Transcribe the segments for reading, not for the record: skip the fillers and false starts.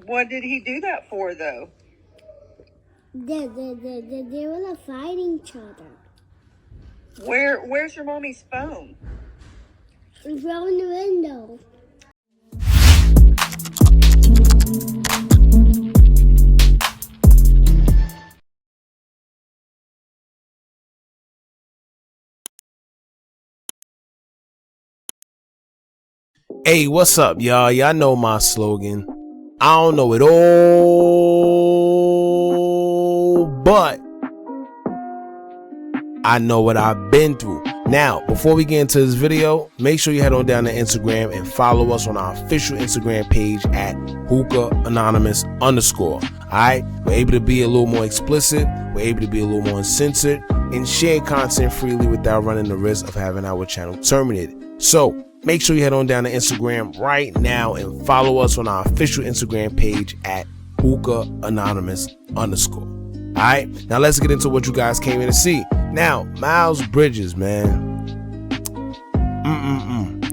What did he do that for, though? They were fighting each other. Where's your mommy's phone? It's in the window. Hey, what's up, y'all? Y'all know my slogan. I don't know it all, but I know what I've been through. Now, before we get into this video, make sure you head on down to Instagram and follow us on our official Instagram page at hookahAnonymous_. Alright, we're able to be a little more explicit, we're able to be a little more uncensored, and share content freely without running the risk of having our channel terminated. So, make sure you head on down to Instagram right now and follow us on our official Instagram page at hookahAnonymous_. Alright, now let's get into what you guys came in to see. Now, Miles Bridges, man.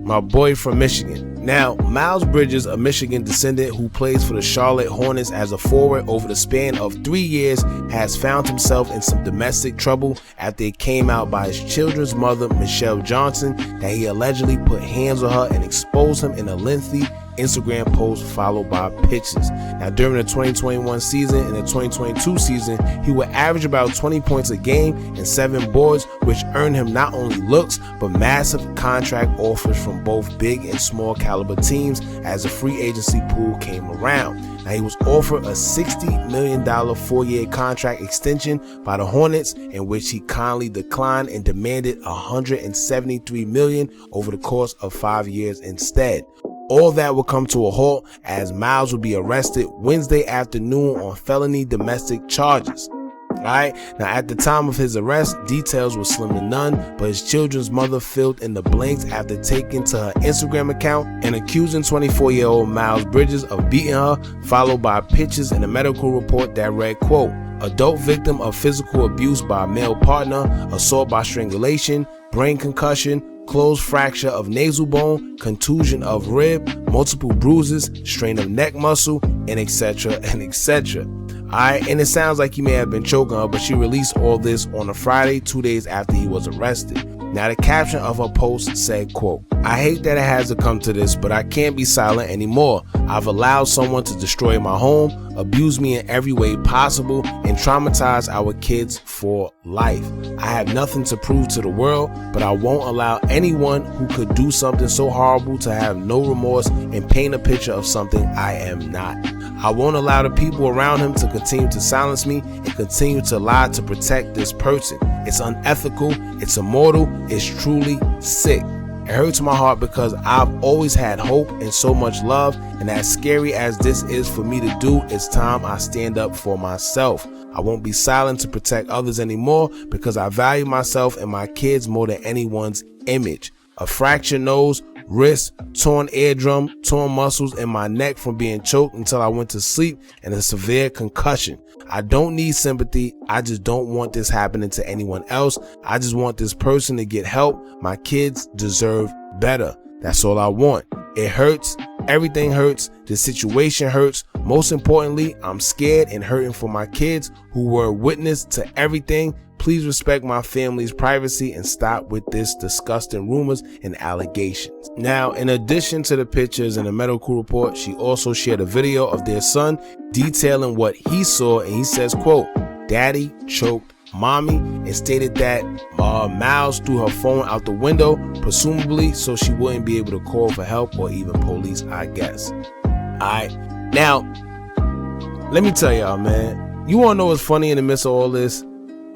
My boy from Michigan. Now, Miles Bridges, a Michigan descendant who plays for the Charlotte Hornets as a forward over the span of 3 years, has found himself in some domestic trouble after it came out by his children's mother, Michelle Johnson, that he allegedly put hands on her and exposed him in a lengthy Instagram post followed by pictures. Now, during the 2021 season and the 2022 season, he would average about 20 points a game and 7 boards, which earned him not only looks but massive contract offers from both big and small caliber teams as the free agency pool came around. Now, he was offered a $60 million 4-year contract extension by the Hornets, in which he kindly declined and demanded $173 million over the course of 5 years instead. All that would come to a halt as Miles would be arrested Wednesday afternoon on felony domestic charges. Alright, now at the time of his arrest, details were slim to none, but his children's mother filled in the blanks after taking to her Instagram account and accusing 24-year-old Miles Bridges of beating her, followed by pictures in a medical report that read, quote, adult victim of physical abuse by a male partner, assault by strangulation, brain concussion, closed fracture of nasal bone, contusion of rib, multiple bruises, strain of neck muscle, and etc. and etc. Alright, and it sounds like he may have been choking her, but she released all this on a Friday, 2 days after he was arrested. Now, the caption of her post said, quote, I hate that it has to come to this, but I can't be silent anymore. I've allowed someone to destroy my home, abuse me in every way possible, and traumatize our kids for life. I have nothing to prove to the world, but I won't allow anyone who could do something so horrible to have no remorse and paint a picture of something I am not. I won't allow the people around him to continue to silence me and continue to lie to protect this person. It's unethical, it's immoral, it's truly sick. It hurts my heart because I've always had hope and so much love, and as scary as this is for me to do, it's time I stand up for myself. I won't be silent to protect others anymore because I value myself and my kids more than anyone's image. A fractured nose, wrist, torn eardrum, torn muscles in my neck from being choked until I went to sleep, and a severe concussion. I don't need sympathy. I just don't want this happening to anyone else. I just want this person to get help. My kids deserve better. That's all I want. It hurts. Everything hurts. The situation hurts. Most importantly, I'm scared and hurting for my kids who were witness to everything. Please respect my family's privacy and stop with this disgusting rumors and allegations. Now, in addition to the pictures and the medical report, she also shared a video of their son detailing what he saw, and he says, quote, Daddy choked mommy, and stated that Miles threw her phone out the window, presumably so she wouldn't be able to call for help or even police, I guess. Alright, now, let me tell y'all, man, you wanna know what's funny in the midst of all this?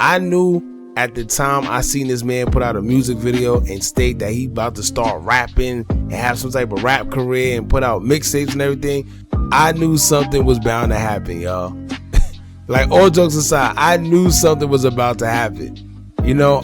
I knew at the time I seen this man put out a music video and state that he about to start rapping and have some type of rap career and put out mixtapes and everything. I knew something was bound to happen, y'all. Like, all jokes aside, I knew something was about to happen. You know,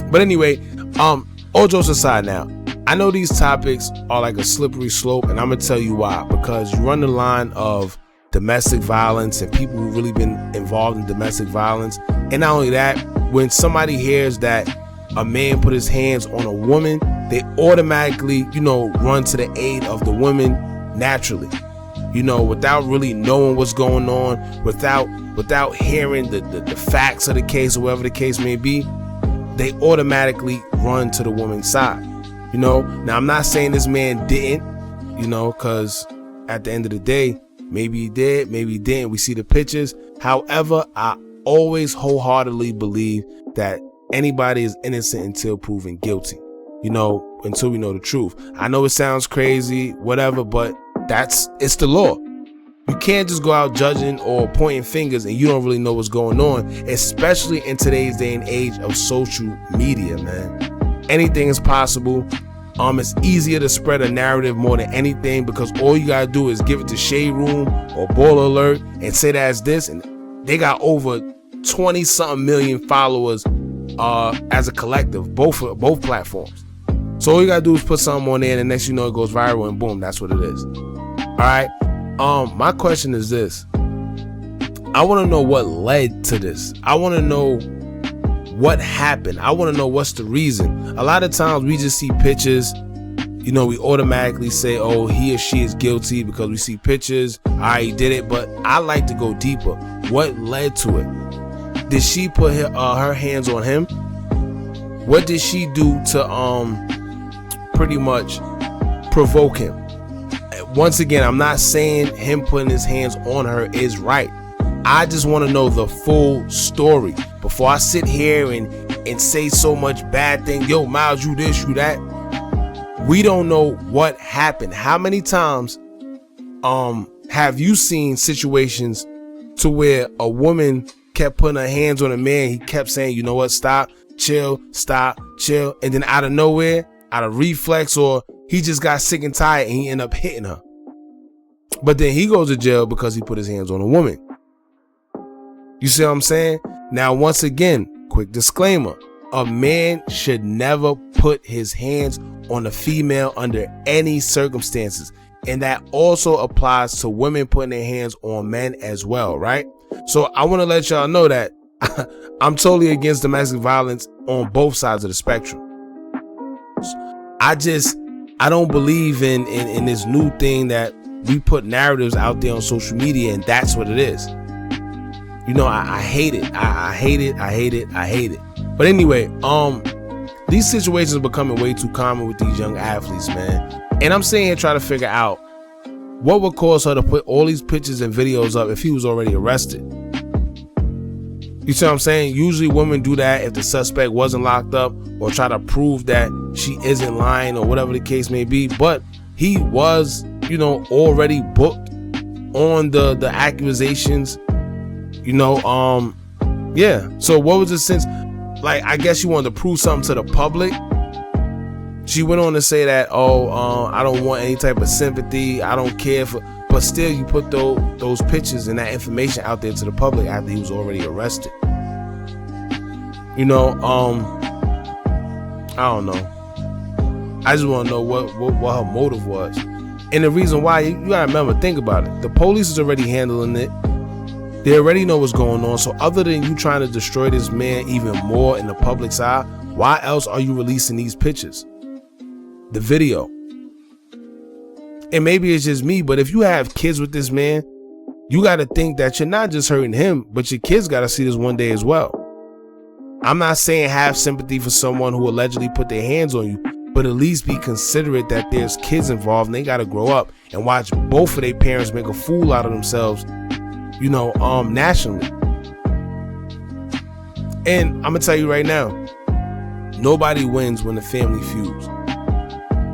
but anyway, all jokes aside now, I know these topics are like a slippery slope, and I'm gonna tell you why. Because you run the line of domestic violence and people who've really been involved in domestic violence. And not only that, when somebody hears that a man put his hands on a woman, they automatically, run to the aid of the women naturally. you know, without really knowing what's going on, without hearing the facts of the case or whatever the case may be, they automatically run to the woman's side. You know, now I'm not saying this man didn't, you know, because at the end of the day, maybe he did, maybe he didn't. We see the pictures. However, I always wholeheartedly believe that anybody is innocent until proven guilty, you know, until we know the truth. I know it sounds crazy, whatever, but it's the law. You can't just go out judging or pointing fingers and you don't really know what's going on, especially in today's day and age of social media, man. Anything is possible. It's easier to spread a narrative more than anything, because all you gotta do is give it to Shade Room or Ball Alert and say that's this, and they got over 20 something million followers as a collective, both platforms. So all you gotta do is put something on there, and the next you know it goes viral, and boom, that's what it is. All right. My question is this: I want to know what led to this. I want to know what happened. I want to know what's the reason. A lot of times we just see pictures, you know, we automatically say, oh, he or she is guilty because we see pictures. All right, he did it. But I like to go deeper. What led to it? Did she put her hands on him? What did she do to pretty much provoke him? Once again, I'm not saying him putting his hands on her is right. I just want to know the full story before I sit here and say so much bad thing. Yo, Miles, you this, you that. We don't know what happened. How many times have you seen situations to where a woman kept putting her hands on a man? He kept saying, you know what, stop, chill, and then out of nowhere, out of reflex, or he just got sick and tired and he ended up hitting her. But then he goes to jail because he put his hands on a woman. You see what I'm saying? Now, once again, quick disclaimer: a man should never put his hands on a female under any circumstances. And that also applies to women putting their hands on men as well, right? So I want to let y'all know that I'm totally against domestic violence on both sides of the spectrum. I don't believe in this new thing that we put narratives out there on social media and that's what it is. You know, I hate it. I hate it. But anyway, these situations are becoming way too common with these young athletes, man. And I'm sitting here trying to figure out what would cause her to put all these pictures and videos up if he was already arrested. You see what I'm saying? Usually women do that if the suspect wasn't locked up or try to prove that she isn't lying or whatever the case may be. But he was, you know, already booked on the accusations, you know, yeah. So what was the sense? Like, I guess she wanted to prove something to the public. She went on to say that, I don't want any type of sympathy. I don't care for, but still you put those pictures and that information out there to the public after he was already arrested. You know, I don't know. I just want to know what her motive was. And the reason why, you gotta remember, think about it. The police is already handling it. They already know what's going on. So other than you trying to destroy this man even more in the public's eye, why else are you releasing these pictures? The video. And maybe it's just me, but if you have kids with this man, you got to think that you're not just hurting him, but your kids got to see this one day as well. I'm not saying have sympathy for someone who allegedly put their hands on you, but at least be considerate that there's kids involved and they got to grow up and watch both of their parents make a fool out of themselves, you know, nationally. And I'm gonna tell you right now, nobody wins when the family feuds.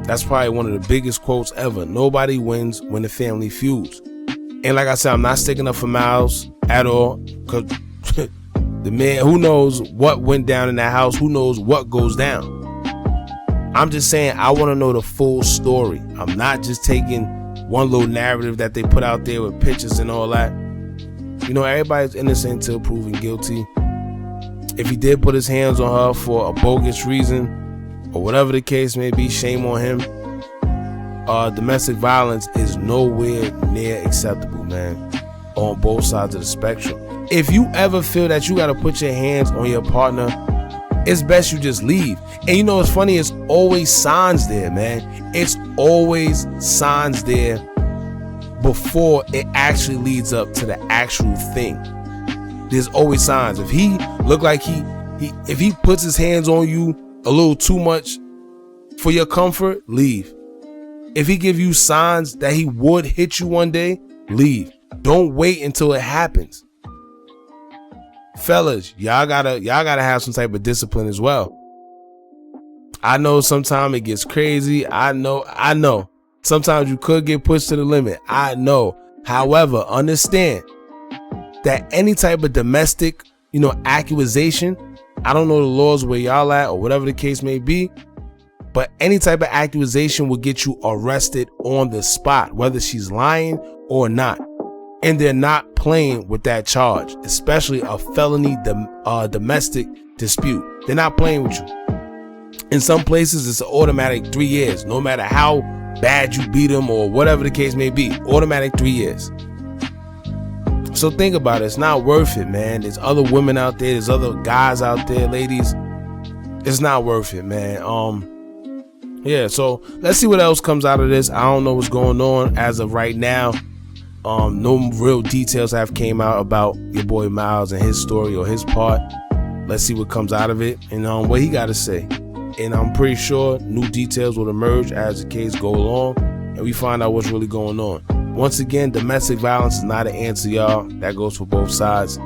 That's probably one of the biggest quotes ever. Nobody wins when the family feuds. And like I said, I'm not sticking up for Miles at all, because the man, who knows what went down in that house, who knows what goes down. I'm just saying, I want to know the full story. I'm not just taking one little narrative that they put out there with pictures and all that. You know, everybody's innocent until proven guilty. If he did put his hands on her for a bogus reason, or whatever the case may be, shame on him. Domestic violence is nowhere near acceptable, man, on both sides of the spectrum. If you ever feel that you got to put your hands on your partner, it's best you just leave. And you know what's funny? It's always signs there, man. It's always signs there before it actually leads up to the actual thing. There's always signs. If he look like if he puts his hands on you a little too much for your comfort, leave. If he give you signs that he would hit you one day, leave. Don't wait until it happens. Fellas, y'all gotta have some type of discipline as well. I know sometimes it gets crazy. I know. Sometimes you could get pushed to the limit. I know. However, understand that any type of domestic, accusation, I don't know the laws where y'all at or whatever the case may be, but any type of accusation will get you arrested on the spot, whether she's lying or not. And they're not playing with that charge, especially a felony domestic dispute. They're not playing with you. In some places, it's an automatic 3 years, no matter how bad you beat them or whatever the case may be. Automatic 3 years. So think about it. It's not worth it, man. There's other women out there. There's other guys out there, ladies. It's not worth it, man. Yeah, so let's see what else comes out of this. I don't know what's going on as of right now. No real details have came out about your boy Miles and his story or his part. Let's see what comes out of it and what he got to say. And I'm pretty sure new details will emerge as the case go along and we find out what's really going on. Once again, domestic violence is not an answer, y'all. That goes for both sides.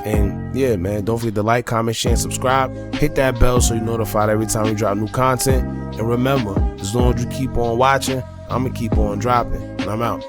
And yeah, man, don't forget to like, comment, share, and subscribe. Hit that bell so you're notified every time we drop new content. And remember, as long as you keep on watching, I'm going to keep on dropping. And I'm out.